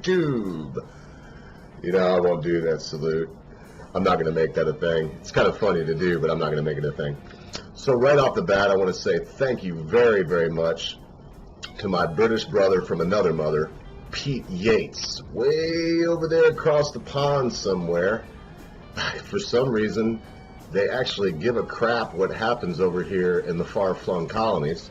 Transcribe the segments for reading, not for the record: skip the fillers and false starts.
YouTube. You know, I won't do that salute. I'm not going to make that a thing. It's kind of funny to do, but I'm not going to make it a thing. So right off the bat, I want to say thank you very, very much to my British brother from another mother, Pete Yates, way over there across the pond somewhere. For some reason, they actually give a crap what happens over here in the far-flung colonies.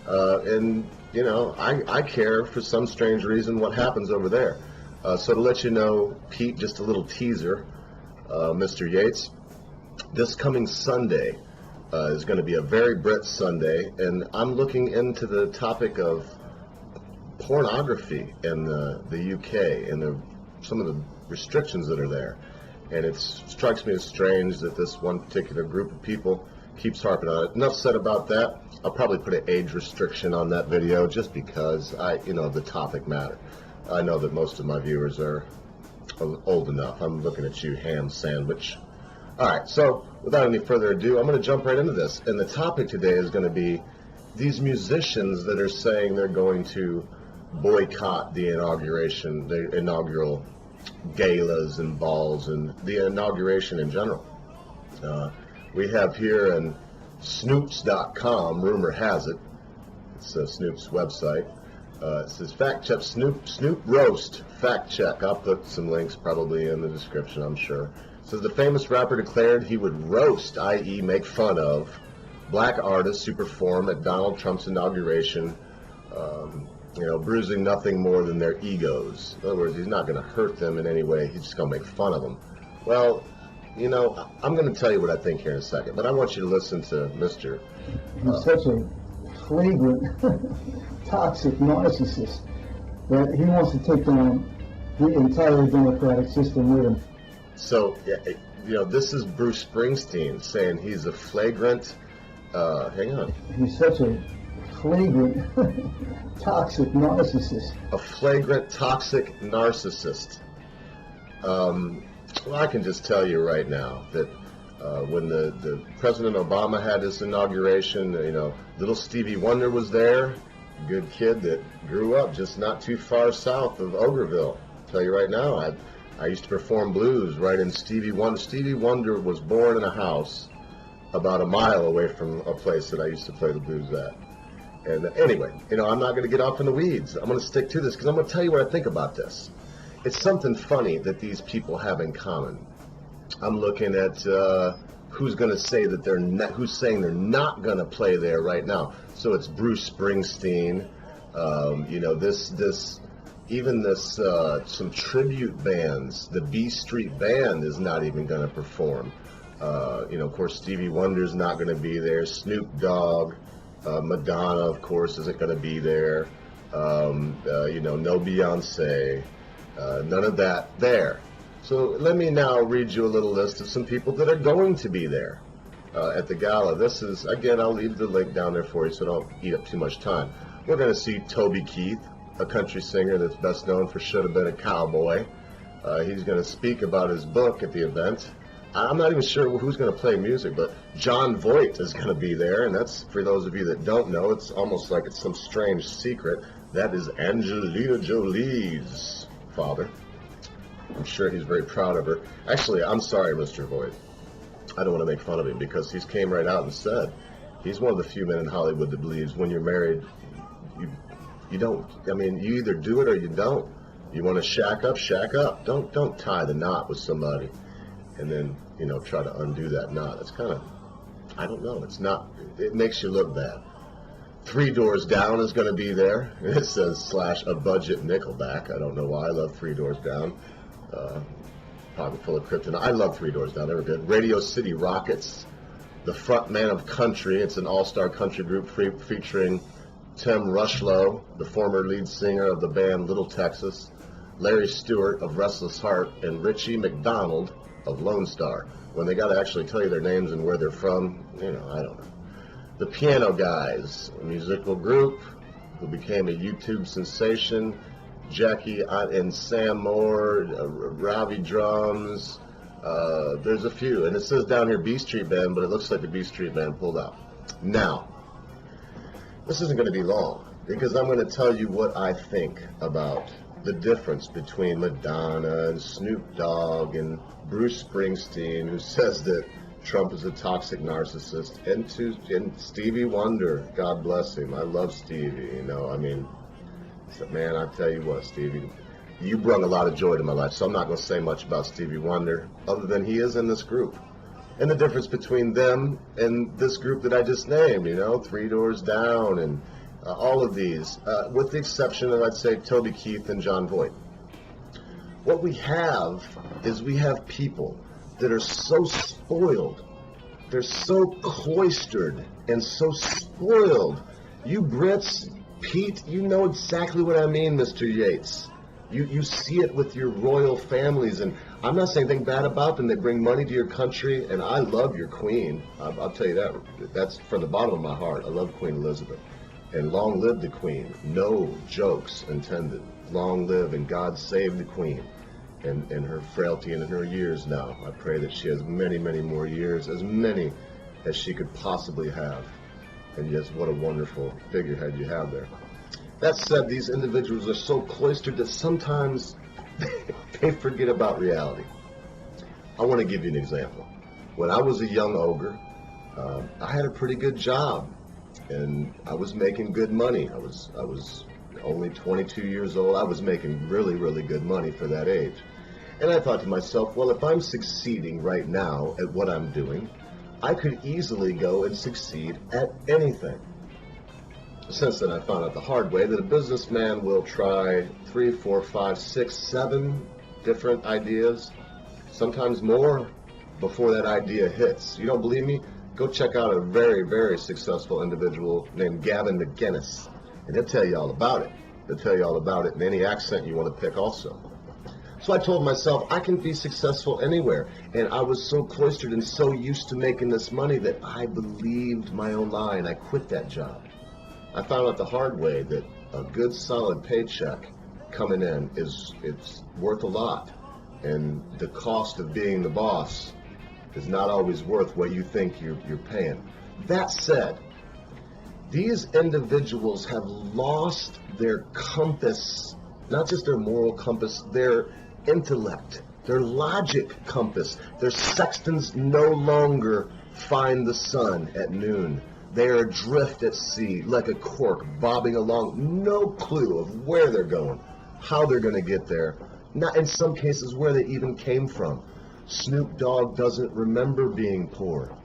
And, you know, I care for some strange reason what happens over there. So to let you know, Pete, just a little teaser, Mr. Yates, this coming Sunday is going to be a very Brit Sunday, and I'm looking into the topic of pornography in the UK and some of the restrictions that are there. And it strikes me as strange that this one particular group of people keeps harping on it. Enough said about that. I'll probably put an age restriction on that video just because the topic matter. I know that most of my viewers are old enough. I'm looking at you, ham sandwich. All right, so without any further ado, I'm going to jump right into this. And the topic today is going to be these musicians that are saying they're going to boycott the inaugural galas and balls and the inauguration in general. We have here in Snoops.com, rumor has it, it's Snoop's website, it says fact check, Snoop roast, fact check. I'll put some links probably in the description, I'm sure. It says the famous rapper declared he would roast, i.e. make fun of, black artists who perform at Donald Trump's inauguration, bruising nothing more than their egos. In other words, he's not going to hurt them in any way. He's just going to make fun of them. Well, I'm going to tell you what I think here in a second, but I want you to listen to Mr. He's such a flagrant, toxic narcissist that he wants to take down the entire democratic system with him. So, this is Bruce Springsteen saying he's a flagrant, hang on. He's such a flagrant, toxic narcissist. A flagrant, toxic narcissist. Well, I can just tell you right now that when the President Obama had his inauguration, little Stevie Wonder was there, good kid that grew up just not too far south of Ogreville. I'll tell you right now, I used to perform blues right in Stevie Wonder. Stevie Wonder was born in a house about a mile away from a place that I used to play the blues at. And anyway, I'm not going to get off in the weeds. I'm going to stick to this because I'm going to tell you what I think about this. It's something funny that these people have in common. I'm looking at who's going to say that who's saying they're not going to play there right now. So it's Bruce Springsteen. Some tribute bands. The B Street Band is not even going to perform. Of course, Stevie Wonder's not going to be there. Snoop Dogg. Madonna, of course, isn't going to be there. No Beyonce. None of that there. So let me now read you a little list of some people that are going to be there at the gala. This is, again, I'll leave the link down there for you so don't eat up too much time. We're going to see Toby Keith, a country singer that's best known for Should Have Been a Cowboy. He's going to speak about his book at the event. I'm not even sure who's going to play music, but John Voit is going to be there, and that's, for those of you that don't know, it's almost like it's some strange secret. That is Angelina Jolie's father. I'm sure he's very proud of her. Actually, I'm sorry, Mr. Voit. I don't want to make fun of him because he's came right out and said he's one of the few men in Hollywood that believes when you're married, you don't. I mean, you either do it or you don't. You want to shack up. Don't tie the knot with somebody and then, try to undo that knot. It's kind of, I don't know. It's not, it makes you look bad. Three Doors Down is going to be there. It says / a budget Nickelback. I don't know why. I love Three Doors Down. Pocket full of kryptonite. I love Three Doors Down. They were good. Radio City Rockets. The Front Man of Country. It's an all-star country group featuring Tim Rushlow, the former lead singer of the band Little Texas, Larry Stewart of Restless Heart, and Richie McDonald of Lone Star. When they got to actually tell you their names and where they're from, I don't know. The Piano Guys, a musical group who became a YouTube sensation. Jackie and Sam Moore, Ravi Drums. There's a few. And it says down here B Street Band, but it looks like the B Street Band pulled out. Now, this isn't going to be long because I'm going to tell you what I think about the difference between Madonna and Snoop Dogg and Bruce Springsteen, who says that Trump is a toxic narcissist, and Stevie Wonder, God bless him. I love Stevie, you know. I mean, man, I tell you what, Stevie, you brought a lot of joy to my life, so I'm not going to say much about Stevie Wonder, other than he is in this group. And the difference between them and this group that I just named, you know, Three Doors Down and all of these, with the exception of, I'd say, Toby Keith and John Voit. What we have is we have people that are so spoiled, they're so cloistered and so spoiled. You Brits, Pete, you know exactly what I mean, Mr. Yates. You see it with your royal families, and I'm not saying anything bad about them. They bring money to your country, and I love your queen. I'll tell you that. That's from the bottom of my heart. I love Queen Elizabeth. And long live the queen. No jokes intended. Long live and God save the queen. And her frailty and in her years now. I pray that she has many, many more years, as many as she could possibly have. And yes, what a wonderful figurehead you have there. That said, these individuals are so cloistered that sometimes they forget about reality. I want to give you an example. When I was a young ogre, I had a pretty good job, and I was making good money. I was only 22 years old. I was making really, really good money for that age. And I thought to myself, well, if I'm succeeding right now at what I'm doing, I could easily go and succeed at anything. Since then, I found out the hard way that a businessman will try 3, 4, 5, 6, 7 different ideas, sometimes more, before that idea hits. You don't believe me? Go check out a very, very successful individual named Gavin McGinnis, and he'll tell you all about it. He'll tell you all about it in any accent you want to pick also. So I told myself, I can be successful anywhere. And I was so cloistered and so used to making this money that I believed my own lie, and I quit that job. I found out the hard way that a good solid paycheck coming in it's worth a lot, and the cost of being the boss is not always worth what you think you're paying. That said, these individuals have lost their compass, not just their moral compass, their intellect, their logic compass. Their sextants no longer find the sun at noon. They are adrift at sea like a cork bobbing along, no clue of where they're going, how they're going to get there, not in some cases where they even came from. Snoop Dogg doesn't remember being poor.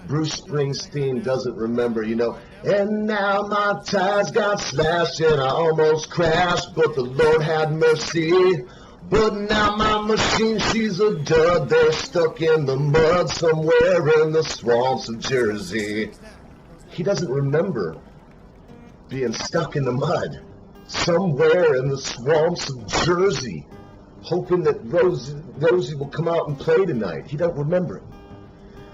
Bruce Springsteen doesn't remember, and now my tires got slashed and I almost crashed, but the Lord had mercy. But now my machine, she's a dud. They're stuck in the mud somewhere in the swamps of Jersey. He doesn't remember being stuck in the mud somewhere in the swamps of Jersey, hoping that Rosie will come out and play tonight. He don't remember it.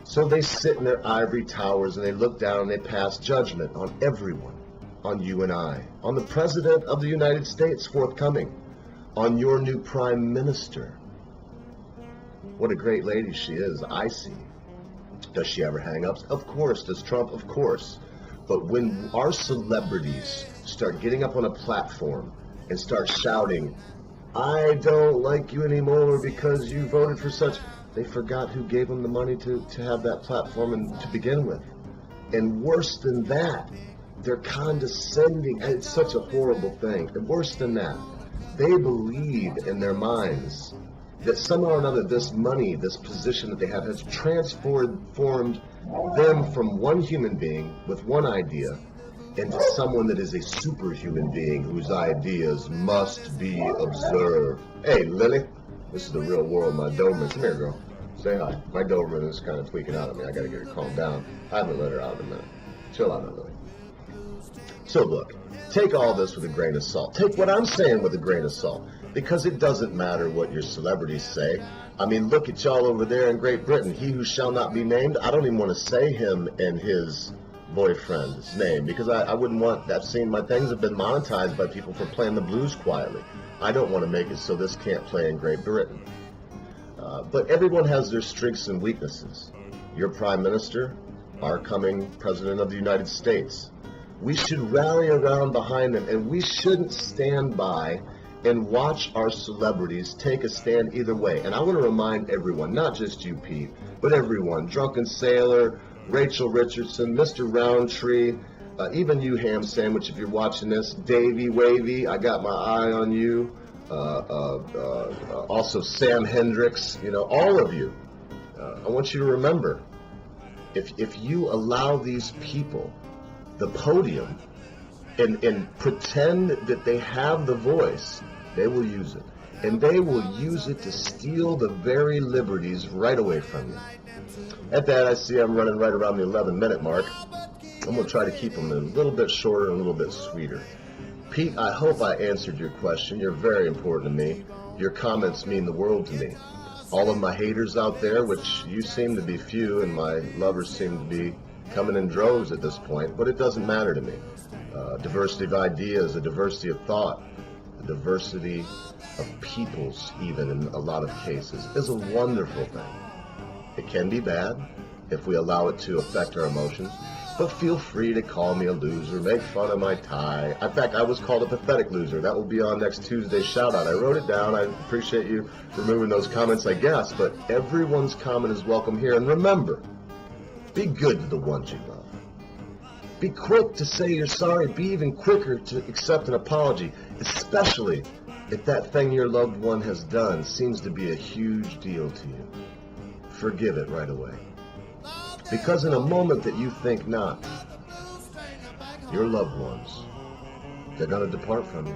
So they sit in their ivory towers and they look down and they pass judgment on everyone, on you and I, on the President of the United States forthcoming, on your new Prime Minister. What a great lady she is, I see. Does she ever hang ups? Of course. Does Trump? Of course. But when our celebrities start getting up on a platform and start shouting, I don't like you anymore because you voted for such, they forgot who gave them the money to have that platform and to begin with. And worse than that, they're condescending. It's such a horrible thing. And worse than that, they believe in their minds that somehow or another this money, this position that they have, has transformed them from one human being with one idea into someone that is a superhuman being whose ideas must be observed. Hey, Lily, this is the real world, my Doberman. Come here, girl. Say hi. My Doberman is kind of tweaking out on me. I got to get her calmed down. I haven't let her out in a minute. Chill out, Lily. So look, take all this with a grain of salt. Take what I'm saying with a grain of salt, because it doesn't matter what your celebrities say. I mean, look at y'all over there in Great Britain. He who shall not be named. I don't even want to say him and his boyfriend's name, because I wouldn't want that scene. My things have been monetized by people for playing the blues quietly. I don't want to make it so this can't play in Great Britain. But everyone has their strengths and weaknesses. Your Prime Minister, our coming President of the United States. We should rally around behind them, and we shouldn't stand by and watch our celebrities take a stand either way. And I want to remind everyone, not just you, Pete, but everyone, Drunken Sailor, Rachel Richardson, Mr. Roundtree, even you, Ham Sandwich, if you're watching this, Davey Wavy, I got my eye on you, also Sam Hendricks, all of you. I want you to remember, if you allow these people the podium and pretend that they have the voice, they will use it. And they will use it to steal the very liberties right away from you. At that, I see I'm running right around the 11-minute mark. I'm going to try to keep them a little bit shorter and a little bit sweeter. Pete, I hope I answered your question. You're very important to me. Your comments mean the world to me. All of my haters out there, which you seem to be few, and my lovers seem to be coming in droves at this point, but it doesn't matter to me. Diversity of ideas, a diversity of thought, a diversity of peoples, even in a lot of cases, is a wonderful thing. It can be bad if we allow it to affect our emotions, but feel free to call me a loser, make fun of my tie. In fact, I was called a pathetic loser. That will be on next Tuesday's shout-out. I wrote it down. I appreciate you removing those comments, I guess, but everyone's comment is welcome here. And remember, be good to the ones you love. Be quick to say you're sorry. Be even quicker to accept an apology, especially if that thing your loved one has done seems to be a huge deal to you. Forgive it right away. Because in a moment that you think not, your loved ones, they're going to depart from you.